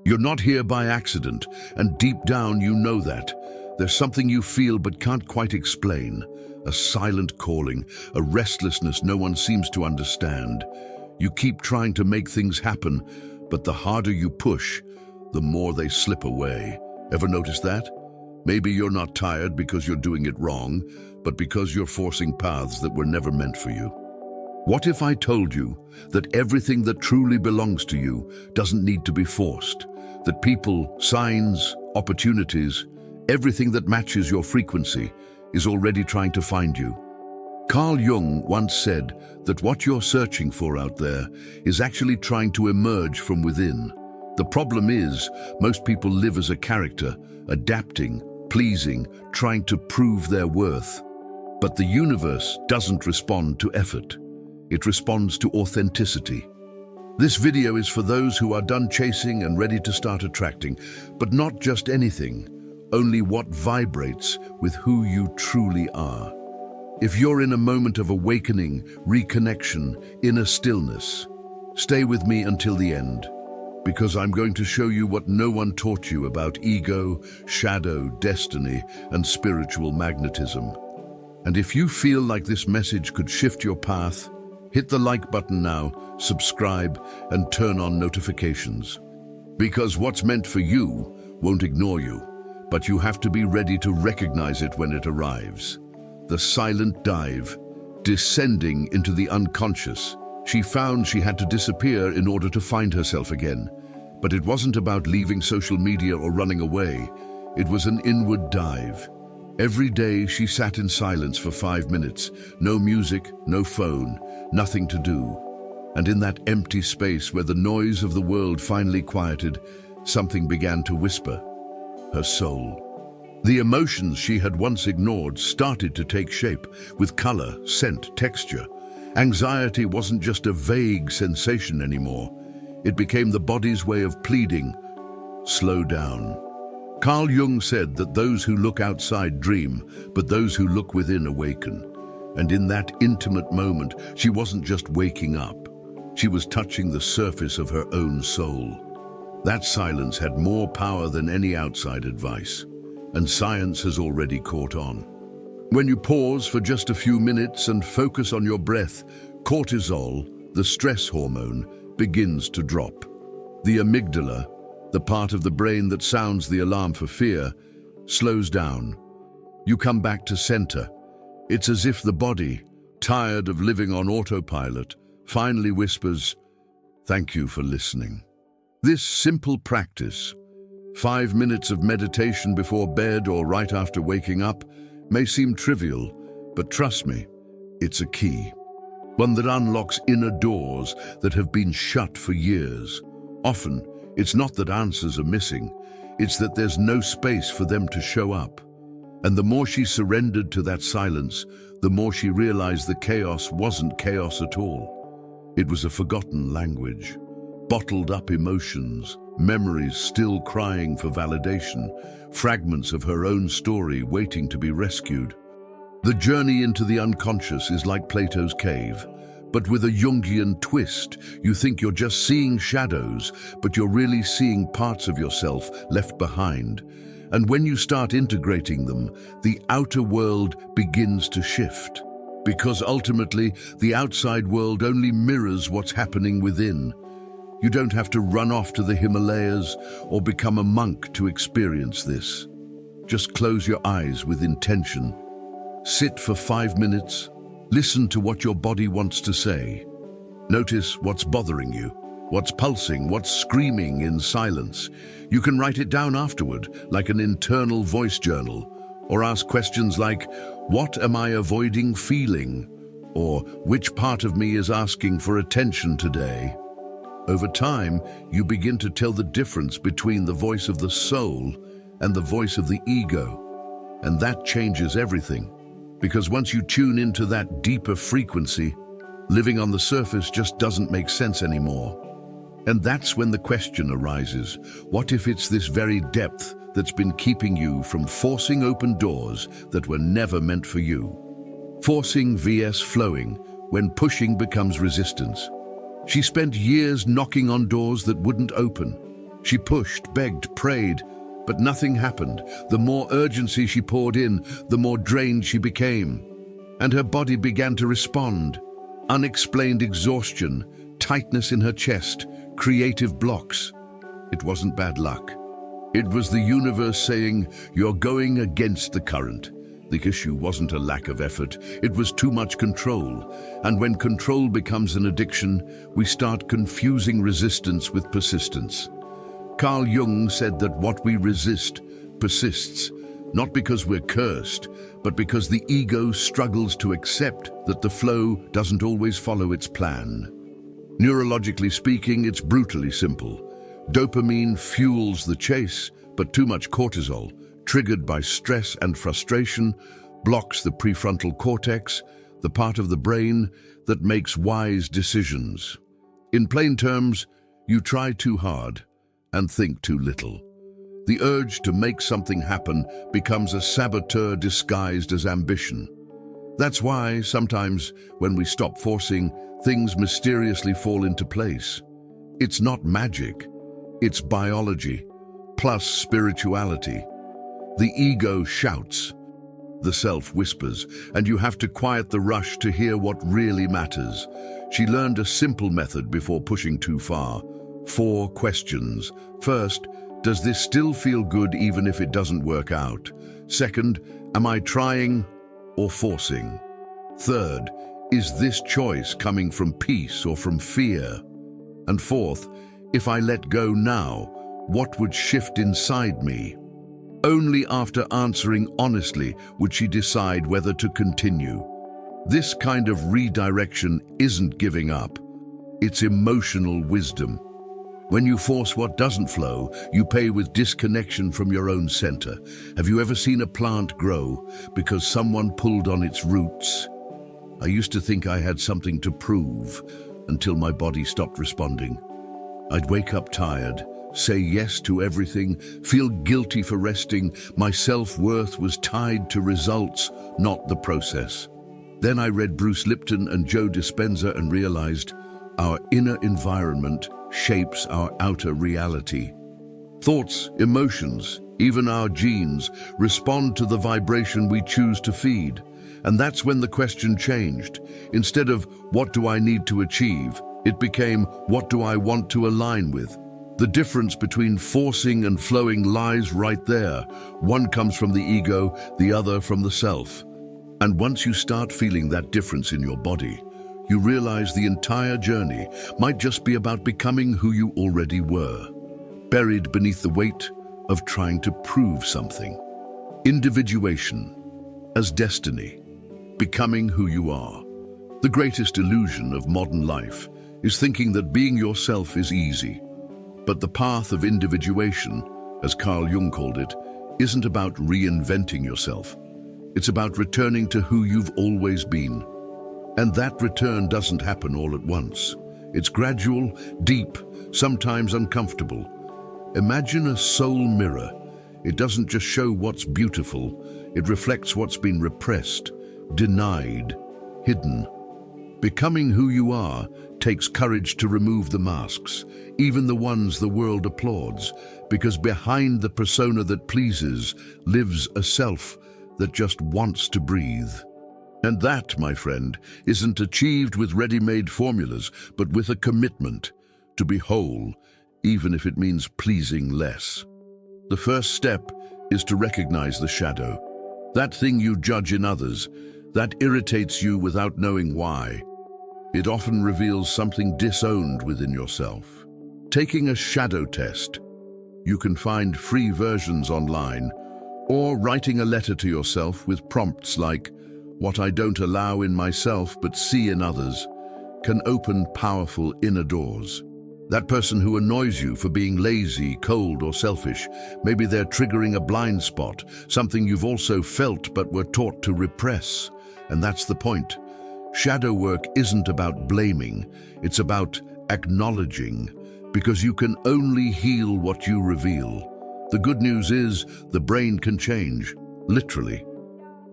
You're not here by accident, and deep down you know that. There's something you feel but can't quite explain. A silent calling, a restlessness no one seems to understand. You keep trying to make things happen, but the harder you push, the more they slip away. Ever notice that? Maybe you're not tired because you're doing it wrong, but because you're forcing paths that were never meant for you. What if I told you that everything that truly belongs to you doesn't need to be forced? That people, signs, opportunities, everything that matches your frequency is already trying to find you. Carl Jung once said that what you're searching for out there is actually trying to emerge from within. The problem is, most people live as a character, adapting, pleasing, trying to prove their worth. But the universe doesn't respond to effort. It responds to authenticity. This video is for those who are done chasing and ready to start attracting, but not just anything, only what vibrates with who you truly are. If you're in a moment of awakening, reconnection, inner stillness, stay with me until the end, because I'm going to show you what no one taught you about ego, shadow, destiny, and spiritual magnetism. And if you feel like this message could shift your path, hit the like button now, subscribe, and turn on notifications. Because what's meant for you won't ignore you, but you have to be ready to recognize it when it arrives. The silent dive, descending into the unconscious. She found she had to disappear in order to find herself again. But it wasn't about leaving social media or running away. It was an inward dive. Every day she sat in silence for 5 minutes. No music, no phone, nothing to do. And in that empty space where the noise of the world finally quieted, something began to whisper. Her soul. The emotions she had once ignored started to take shape, with color, scent, texture. Anxiety wasn't just a vague sensation anymore. It became the body's way of pleading, slow down. Carl Jung said that those who look outside dream, but those who look within awaken. And in that intimate moment, she wasn't just waking up. She was touching the surface of her own soul. That silence had more power than any outside advice, and science has already caught on. When you pause for just a few minutes and focus on your breath, cortisol, the stress hormone, begins to drop. The amygdala, the part of the brain that sounds the alarm for fear, slows down. You come back to center. It's as if the body, tired of living on autopilot, finally whispers, "Thank you for listening." This simple practice, 5 minutes of meditation before bed or right after waking up, may seem trivial, but trust me, it's a key. One that unlocks inner doors that have been shut for years. Often, it's not that answers are missing, it's that there's no space for them to show up. And the more she surrendered to that silence, the more she realized the chaos wasn't chaos at all. It was a forgotten language. Bottled up emotions, memories still crying for validation, fragments of her own story waiting to be rescued. The journey into the unconscious is like Plato's cave, but with a Jungian twist. You think you're just seeing shadows, but you're really seeing parts of yourself left behind. And when you start integrating them, the outer world begins to shift. Because ultimately, the outside world only mirrors what's happening within. You don't have to run off to the Himalayas or become a monk to experience this. Just close your eyes with intention. Sit for 5 minutes. Listen to what your body wants to say. Notice what's bothering you, what's pulsing, what's screaming in silence. You can write it down afterward, like an internal voice journal, or ask questions like, "What am I avoiding feeling?" Or, "Which part of me is asking for attention today?" Over time, you begin to tell the difference between the voice of the soul and the voice of the ego. And that changes everything. Because once you tune into that deeper frequency, living on the surface just doesn't make sense anymore. And that's when the question arises, what if it's this very depth that's been keeping you from forcing open doors that were never meant for you? Forcing vs flowing, when pushing becomes resistance. She spent years knocking on doors that wouldn't open. She pushed, begged, prayed, but nothing happened. The more urgency she poured in, the more drained she became. And her body began to respond. Unexplained exhaustion, tightness in her chest, creative blocks. It wasn't bad luck. It was the universe saying, "You're going against the current." The issue wasn't a lack of effort, it was too much control. And when control becomes an addiction, we start confusing resistance with persistence. Carl Jung said that what we resist persists, not because we're cursed, but because the ego struggles to accept that the flow doesn't always follow its plan. Neurologically speaking, it's brutally simple. Dopamine fuels the chase, but too much cortisol, triggered by stress and frustration, blocks the prefrontal cortex, the part of the brain that makes wise decisions. In plain terms, you try too hard and think too little. The urge to make something happen becomes a saboteur disguised as ambition. That's why, sometimes, when we stop forcing, things mysteriously fall into place. It's not magic, it's biology, plus spirituality. The ego shouts, the self whispers, and you have to quiet the rush to hear what really matters. She learned a simple method before pushing too far. 4 questions. First, does this still feel good even if it doesn't work out? Second, am I trying or forcing? Third, is this choice coming from peace or from fear? And fourth, if I let go now, what would shift inside me? Only after answering honestly would she decide whether to continue. This kind of redirection isn't giving up. It's emotional wisdom. When you force what doesn't flow, you pay with disconnection from your own center. Have you ever seen a plant grow because someone pulled on its roots? I used to think I had something to prove until my body stopped responding. I'd wake up tired, say yes to everything, feel guilty for resting. My self-worth was tied to results, not the process. Then I read Bruce Lipton and Joe Dispenza and realized our inner environment shapes our outer reality. Thoughts, emotions, even our genes respond to the vibration we choose to feed. And that's when the question changed. Instead of, what do I need to achieve? It became, what do I want to align with? The difference between forcing and flowing lies right there. One comes from the ego, the other from the self. And once you start feeling that difference in your body, you realize the entire journey might just be about becoming who you already were, buried beneath the weight of trying to prove something. Individuation as destiny, becoming who you are. The greatest illusion of modern life is thinking that being yourself is easy. But the path of individuation, as Carl Jung called it, isn't about reinventing yourself. It's about returning to who you've always been. And that return doesn't happen all at once. It's gradual, deep, sometimes uncomfortable. Imagine a soul mirror. It doesn't just show what's beautiful, it reflects what's been repressed, denied, hidden. Becoming who you are takes courage to remove the masks, even the ones the world applauds, because behind the persona that pleases lives a self that just wants to breathe. And that, my friend, isn't achieved with ready-made formulas, but with a commitment to be whole, even if it means pleasing less. The first step is to recognize the shadow. That thing you judge in others, that irritates you without knowing why. It often reveals something disowned within yourself. Taking a shadow test. You can find free versions online, or writing a letter to yourself with prompts like, "What I don't allow in myself but see in others," can open powerful inner doors. That person who annoys you for being lazy, cold, or selfish, maybe they're triggering a blind spot, something you've also felt but were taught to repress. And that's the point. Shadow work isn't about blaming, it's about acknowledging, because you can only heal what you reveal. The good news is the brain can change, literally.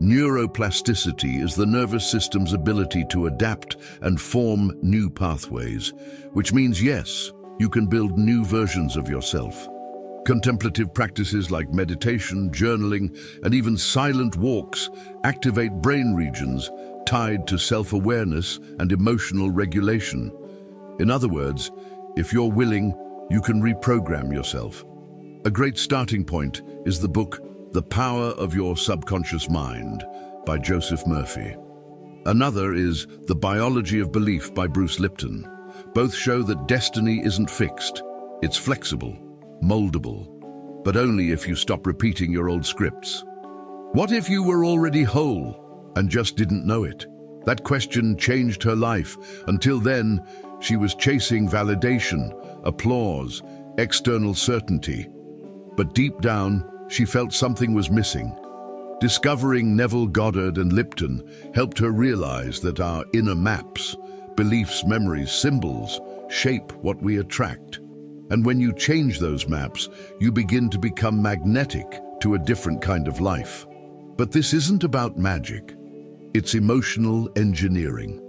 Neuroplasticity is the nervous system's ability to adapt and form new pathways, which means yes, you can build new versions of yourself. Contemplative practices like meditation, journaling, and even silent walks activate brain regions tied to self-awareness and emotional regulation. In other words, if you're willing, you can reprogram yourself. A great starting point is the book The Power of Your Subconscious Mind by Joseph Murphy. Another is The Biology of Belief by Bruce Lipton. Both show that destiny isn't fixed. It's flexible, moldable, but only if you stop repeating your old scripts. What if you were already whole and just didn't know it? That question changed her life. Until then, she was chasing validation, applause, external certainty. But deep down, she felt something was missing. Discovering Neville Goddard and Lipton helped her realize that our inner maps, beliefs, memories, symbols, shape what we attract. And when you change those maps, you begin to become magnetic to a different kind of life. But this isn't about magic. It's emotional engineering.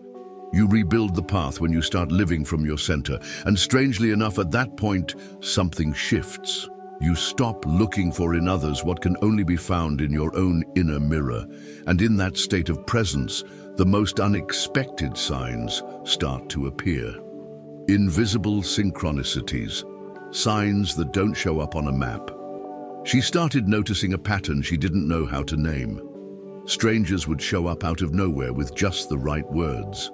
You rebuild the path when you start living from your center. And strangely enough, at that point, something shifts. You stop looking for in others what can only be found in your own inner mirror. And in that state of presence, the most unexpected signs start to appear. Invisible synchronicities, signs that don't show up on a map. She started noticing a pattern she didn't know how to name. Strangers would show up out of nowhere with just the right words.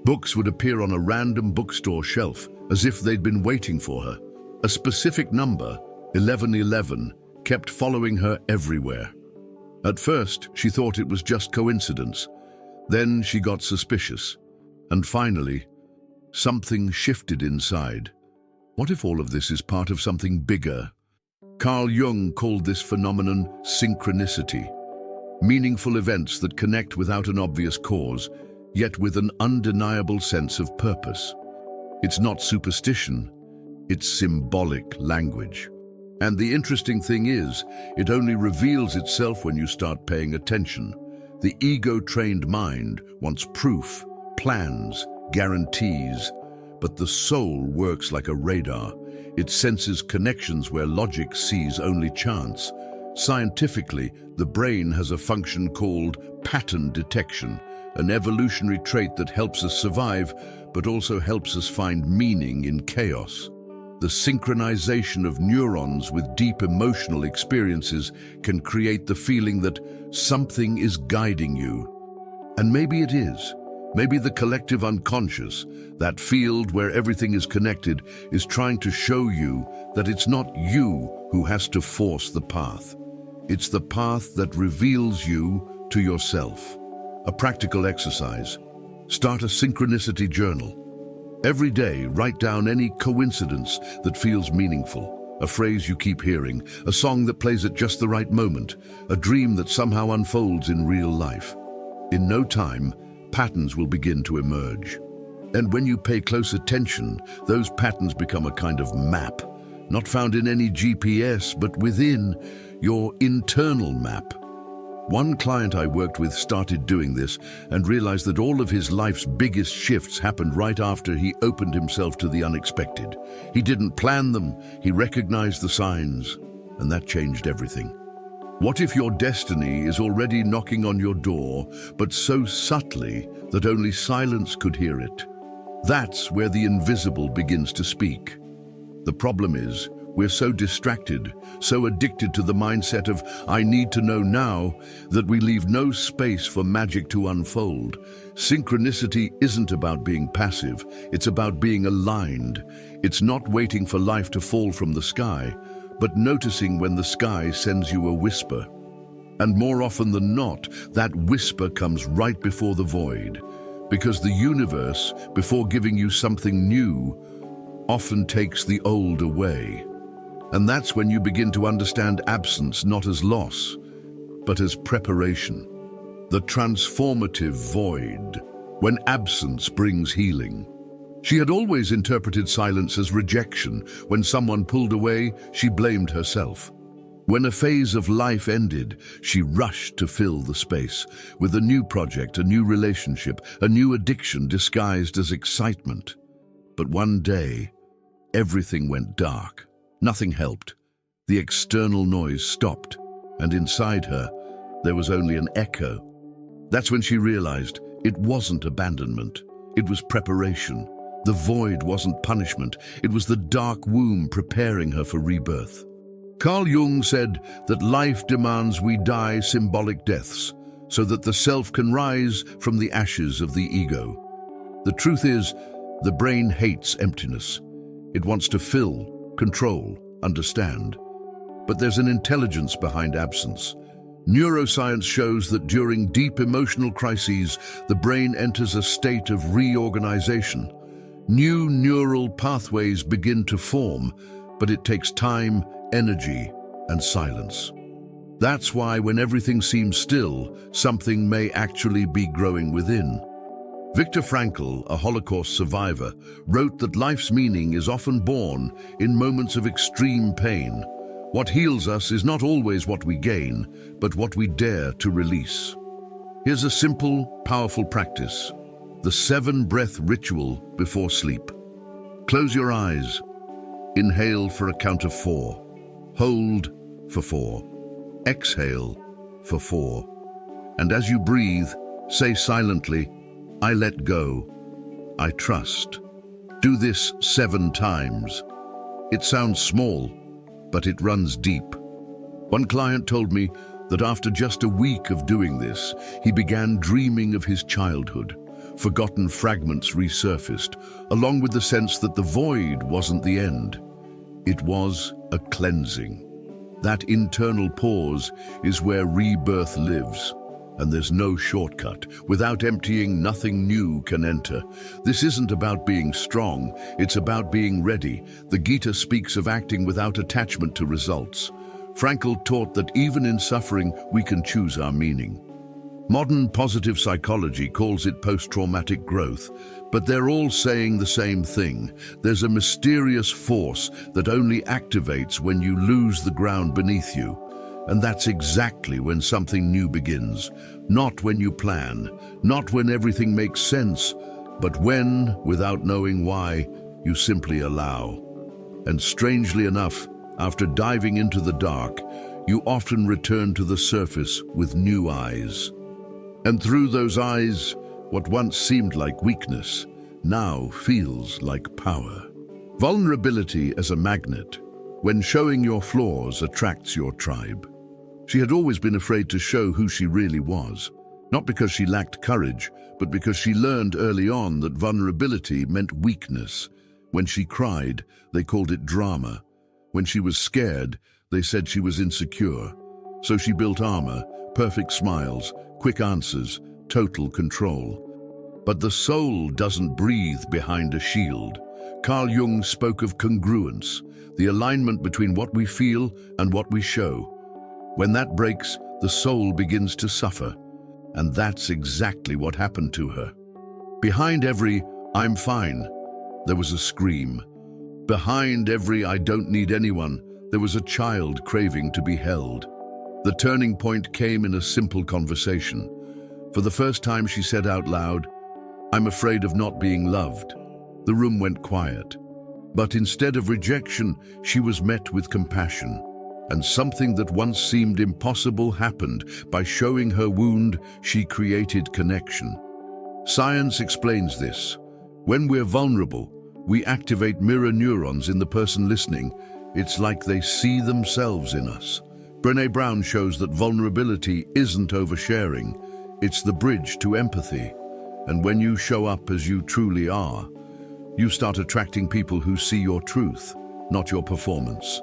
Books would appear on a random bookstore shelf as if they'd been waiting for her. A specific number, 1111, kept following her everywhere. At first, she thought it was just coincidence. Then she got suspicious. And finally, something shifted inside. What if all of this is part of something bigger? Carl Jung called this phenomenon synchronicity. Meaningful events that connect without an obvious cause, yet with an undeniable sense of purpose. It's not superstition, it's symbolic language. And the interesting thing is, it only reveals itself when you start paying attention. The ego-trained mind wants proof, plans, guarantees, but the soul works like a radar. It senses connections where logic sees only chance. Scientifically, the brain has a function called pattern detection, an evolutionary trait that helps us survive, but also helps us find meaning in chaos. The synchronization of neurons with deep emotional experiences can create the feeling that something is guiding you. And maybe it is. Maybe the collective unconscious, that field where everything is connected, is trying to show you that it's not you who has to force the path. It's the path that reveals you to yourself. A practical exercise. Start a synchronicity journal. Every day, write down any coincidence that feels meaningful, a phrase you keep hearing, a song that plays at just the right moment, a dream that somehow unfolds in real life. In no time, patterns will begin to emerge. And when you pay close attention, those patterns become a kind of map, not found in any GPS, but within your internal map. One client I worked with started doing this and realized that all of his life's biggest shifts happened right after he opened himself to the unexpected. He didn't plan them, he recognized the signs, and that changed everything. What if your destiny is already knocking on your door, but so subtly that only silence could hear it? That's where the invisible begins to speak. The problem is, we're so distracted, so addicted to the mindset of "I need to know now," that we leave no space for magic to unfold. Synchronicity isn't about being passive, it's about being aligned. It's not waiting for life to fall from the sky, but noticing when the sky sends you a whisper. And more often than not, that whisper comes right before the void. Because the universe, before giving you something new, often takes the old away. And that's when you begin to understand absence not as loss, but as preparation. The transformative void, when absence brings healing. She had always interpreted silence as rejection. When someone pulled away, she blamed herself. When a phase of life ended, she rushed to fill the space with a new project, a new relationship, a new addiction disguised as excitement. But one day, everything went dark. Nothing helped. The external noise stopped, and inside her, there was only an echo. That's when she realized it wasn't abandonment. It was preparation. The void wasn't punishment. It was the dark womb preparing her for rebirth. Carl Jung said that life demands we die symbolic deaths so that the self can rise from the ashes of the ego. The truth is, the brain hates emptiness. It wants to fill, control, understand. But there's an intelligence behind absence. Neuroscience shows that during deep emotional crises, the brain enters a state of reorganization. New neural pathways begin to form, but it takes time, energy, and silence. That's why when everything seems still, something may actually be growing within. Viktor Frankl, a Holocaust survivor, wrote that life's meaning is often born in moments of extreme pain. What heals us is not always what we gain, but what we dare to release. Here's a simple, powerful practice: the 7-breath ritual before sleep. Close your eyes. Inhale for a count of 4. Hold for 4. Exhale for 4. And as you breathe, say silently, "I let go. I trust." Do this 7 times. It sounds small, but it runs deep. One client told me that after just a week of doing this, he began dreaming of his childhood. Forgotten fragments resurfaced, along with the sense that the void wasn't the end. It was a cleansing. That internal pause is where rebirth lives, and there's no shortcut. Without emptying, nothing new can enter. This isn't about being strong, it's about being ready. The Gita speaks of acting without attachment to results. Frankl taught that even in suffering, we can choose our meaning. Modern positive psychology calls it post-traumatic growth, but they're all saying the same thing. There's a mysterious force that only activates when you lose the ground beneath you. And that's exactly when something new begins. Not when you plan, not when everything makes sense, but when, without knowing why, you simply allow. And strangely enough, after diving into the dark, you often return to the surface with new eyes. And through those eyes, what once seemed like weakness now feels like power. Vulnerability as a magnet. When showing your flaws attracts your tribe. She had always been afraid to show who she really was, not because she lacked courage, but because she learned early on that vulnerability meant weakness. When she cried, they called it drama. When she was scared, they said she was insecure. So she built armor, perfect smiles, quick answers, total control. But the soul doesn't breathe behind a shield. Carl Jung spoke of congruence, the alignment between what we feel and what we show. When that breaks, the soul begins to suffer. And that's exactly what happened to her. Behind every "I'm fine," there was a scream. Behind every "I don't need anyone," there was a child craving to be held. The turning point came in a simple conversation. For the first time, she said out loud, "I'm afraid of not being loved." The room went quiet. But instead of rejection, she was met with compassion. And something that once seemed impossible happened. By showing her wound, she created connection. Science explains this. When we're vulnerable, we activate mirror neurons in the person listening. It's like they see themselves in us. Brené Brown shows that vulnerability isn't oversharing. It's the bridge to empathy. And when you show up as you truly are, you start attracting people who see your truth, not your performance.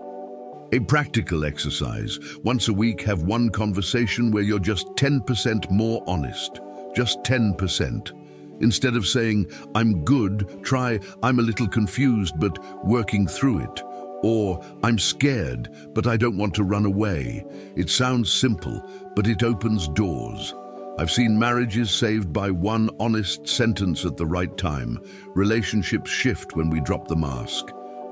A practical exercise. Once a week, have one conversation where you're just 10% more honest. Just 10%. Instead of saying, "I'm good," try, "I'm a little confused but working through it." Or, "I'm scared, but I don't want to run away." It sounds simple, but it opens doors. I've seen marriages saved by one honest sentence at the right time. Relationships shift when we drop the mask.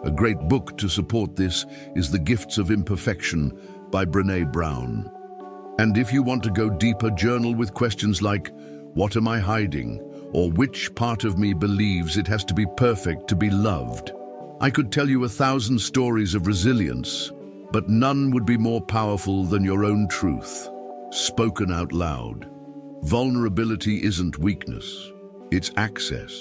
A great book to support this is The Gifts of Imperfection by Brené Brown. And if you want to go deeper, journal with questions like, "What am I hiding?" or "Which part of me believes it has to be perfect to be loved?" I could tell you 1,000 stories of resilience, but none would be more powerful than your own truth, spoken out loud. Vulnerability isn't weakness, it's access.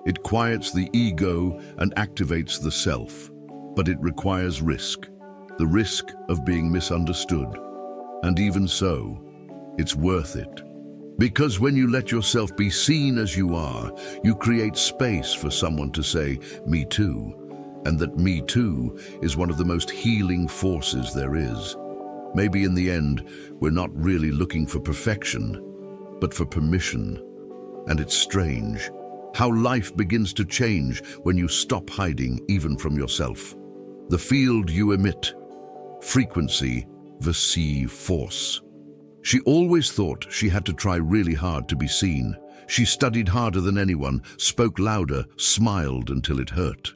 It quiets the ego and activates the self, but it requires risk, the risk of being misunderstood. And even so, it's worth it. Because when you let yourself be seen as you are, you create space for someone to say, "Me too." And that "me too" is one of the most healing forces there is. Maybe in the end, we're not really looking for perfection, but for permission. And it's strange how life begins to change when you stop hiding even from yourself. The field you emit, frequency versus force. She always thought she had to try really hard to be seen. She studied harder than anyone, spoke louder, smiled until it hurt.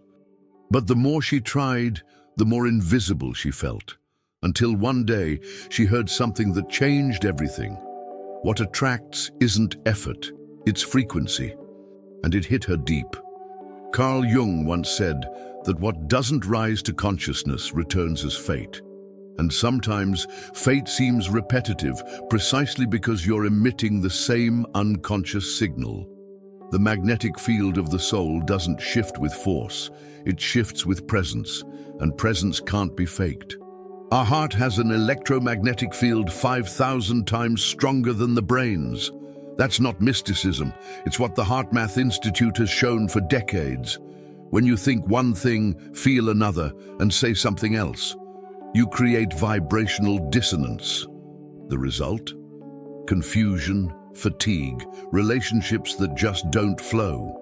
But the more she tried, the more invisible she felt. Until one day, she heard something that changed everything. What attracts isn't effort, it's frequency. And it hit her deep. Carl Jung once said that what doesn't rise to consciousness returns as fate. And sometimes fate seems repetitive precisely because you're emitting the same unconscious signal. The magnetic field of the soul doesn't shift with force, it shifts with presence, and presence can't be faked. Our heart has an electromagnetic field 5,000 times stronger than the brain's. That's not mysticism, it's what the HeartMath Institute has shown for decades. When you think one thing, feel another, and say something else, you create vibrational dissonance. The result? Confusion, fatigue, relationships that just don't flow.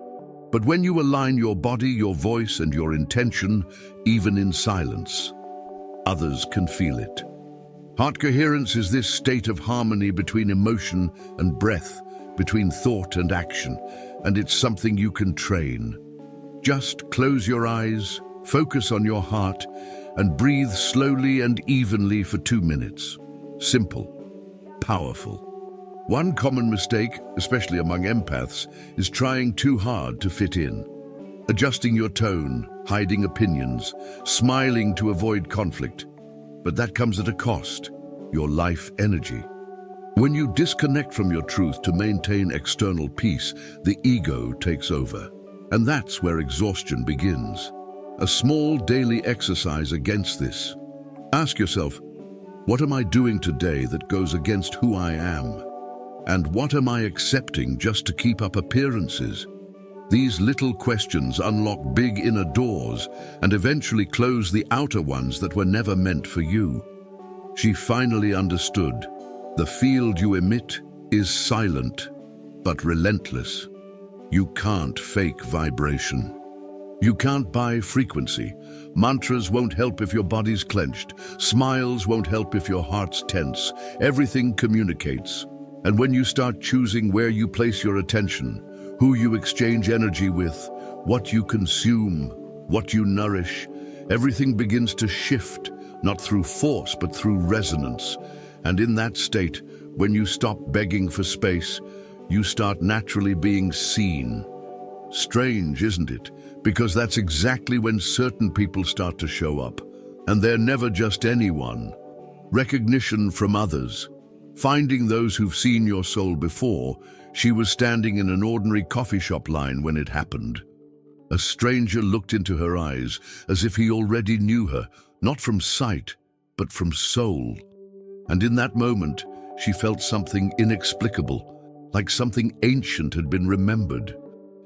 But when you align your body, your voice, and your intention, even in silence, others can feel it. Heart coherence is this state of harmony between emotion and breath, between thought and action, and it's something you can train. Just close your eyes, focus on your heart, and breathe slowly and evenly for 2 minutes. Simple, powerful. One common mistake, especially among empaths, is trying too hard to fit in. Adjusting your tone, hiding opinions, smiling to avoid conflict. But that comes at a cost, your life energy. When you disconnect from your truth to maintain external peace, the ego takes over. And that's where exhaustion begins. A small daily exercise against this. Ask yourself, what am I doing today that goes against who I am? And what am I accepting just to keep up appearances? These little questions unlock big inner doors and eventually close the outer ones that were never meant for you. She finally understood. The field you emit is silent, but relentless. You can't fake vibration. You can't buy frequency. Mantras won't help if your body's clenched. Smiles won't help if your heart's tense. Everything communicates. And when you start choosing where you place your attention, who you exchange energy with, what you consume, what you nourish, everything begins to shift, not through force, but through resonance. And in that state, when you stop begging for space, you start naturally being seen. Strange, isn't it? Because that's exactly when certain people start to show up. And they're never just anyone. Recognition from others. Finding those who've seen your soul before. She was standing in an ordinary coffee shop line when it happened. A stranger looked into her eyes as if he already knew her, not from sight, but from soul. And in that moment, she felt something inexplicable, like something ancient had been remembered.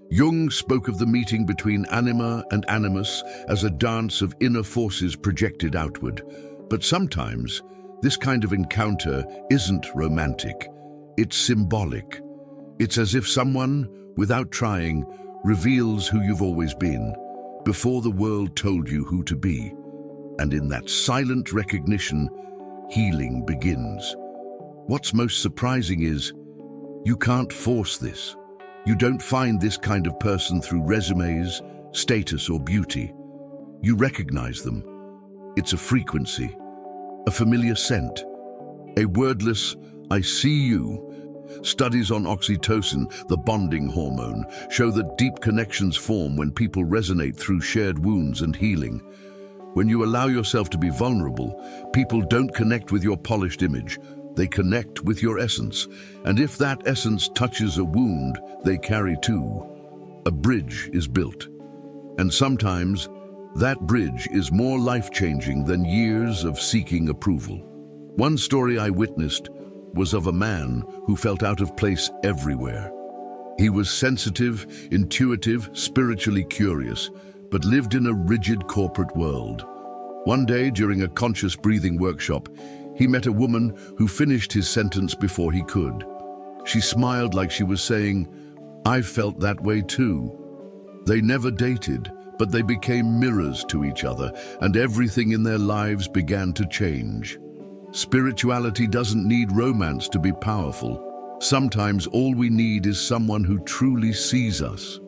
Jung spoke of the meeting between anima and animus as a dance of inner forces projected outward. But sometimes, this kind of encounter isn't romantic. It's symbolic. It's as if someone, without trying, reveals who you've always been, before the world told you who to be. And in that silent recognition, healing begins. What's most surprising is, you can't force this. You don't find this kind of person through resumes, status, or beauty. You recognize them. It's a frequency, a familiar scent, a wordless, "I see you," Studies on oxytocin, the bonding hormone, show that deep connections form when people resonate through shared wounds and healing. When you allow yourself to be vulnerable, people don't connect with your polished image. They connect with your essence. And if that essence touches a wound they carry too, a bridge is built. And sometimes, that bridge is more life-changing than years of seeking approval. One story I witnessed was of a man who felt out of place everywhere. He was sensitive, intuitive, spiritually curious, but lived in a rigid corporate world. One day, during a conscious breathing workshop, he met a woman who finished his sentence before he could. She smiled like she was saying, "I've felt that way too." They never dated, but they became mirrors to each other, and everything in their lives began to change. Spirituality doesn't need romance to be powerful. Sometimes all we need is someone who truly sees us.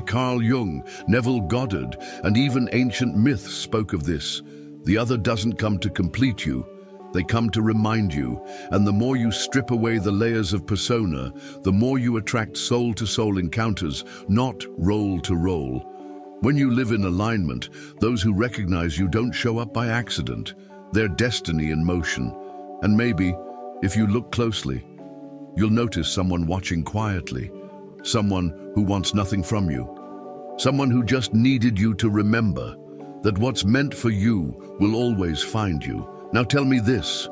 Carl Jung, Neville Goddard, and even ancient myths spoke of this. The other doesn't come to complete you, they come to remind you, and the more you strip away the layers of persona, the more you attract soul-to-soul encounters, not role-to-role. When you live in alignment, those who recognize you don't show up by accident. They're destiny in motion. And maybe, if you look closely, you'll notice someone watching quietly, someone who wants nothing from you, someone who just needed you to remember that what's meant for you will always find you. Now tell me this,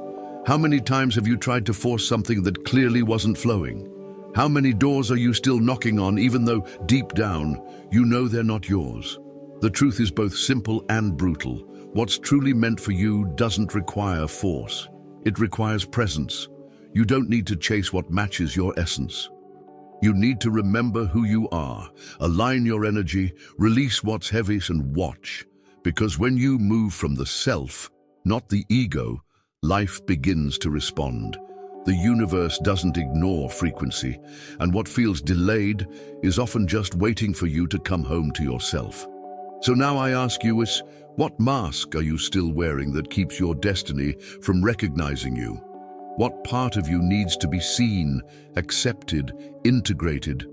how many times have you tried to force something that clearly wasn't flowing? How many doors are you still knocking on even though deep down you know they're not yours? The truth is both simple and brutal. What's truly meant for you doesn't require force. It requires presence. You don't need to chase what matches your essence. You need to remember who you are, align your energy, release what's heavy and watch. Because when you move from the self, not the ego, life begins to respond. The universe doesn't ignore frequency, and what feels delayed is often just waiting for you to come home to yourself. So now I ask you, what mask are you still wearing that keeps your destiny from recognizing you? What part of you needs to be seen, accepted, integrated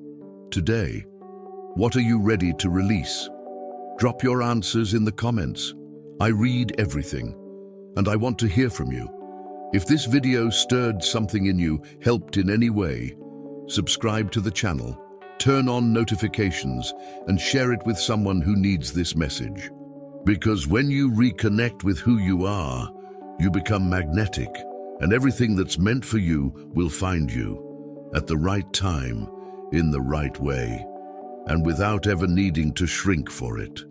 today? What are you ready to release? Drop your answers in the comments. I read everything, and I want to hear from you. If this video stirred something in you, helped in any way, subscribe to the channel, turn on notifications, and share it with someone who needs this message. Because when you reconnect with who you are, you become magnetic, and everything that's meant for you will find you at the right time, in the right way, and without ever needing to shrink for it.